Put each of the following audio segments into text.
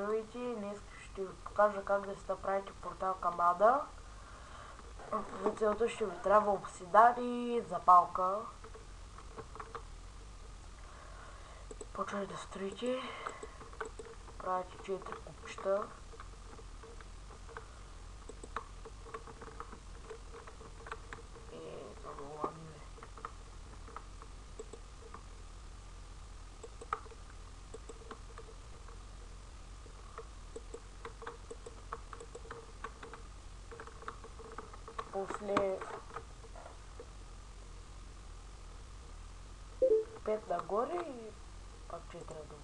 Здравейте, днес ще ви покажа как да си направите портал към Ада. За целта ще ви трябва обсидан и запалка. Почвате да строите. Правите 4 купчета. После 5 нагоре и пак 4 надолу.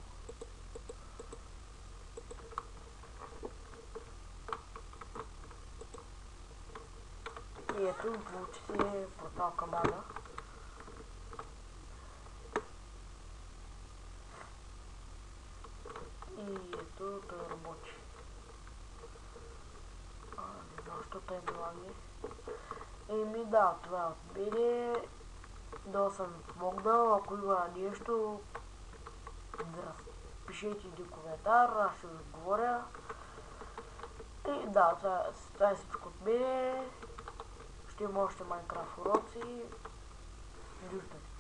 И ето получи си портал към Ада. И ето той работи. Не знам, що той лаги. Еми да, това е от мене. Да съм ви помогнал. Ако има нещо, пишете един коментар, аз ще ви отговоря. И да, това е всичко от мене. Ще има още Майнкрафт уроци. Виждате.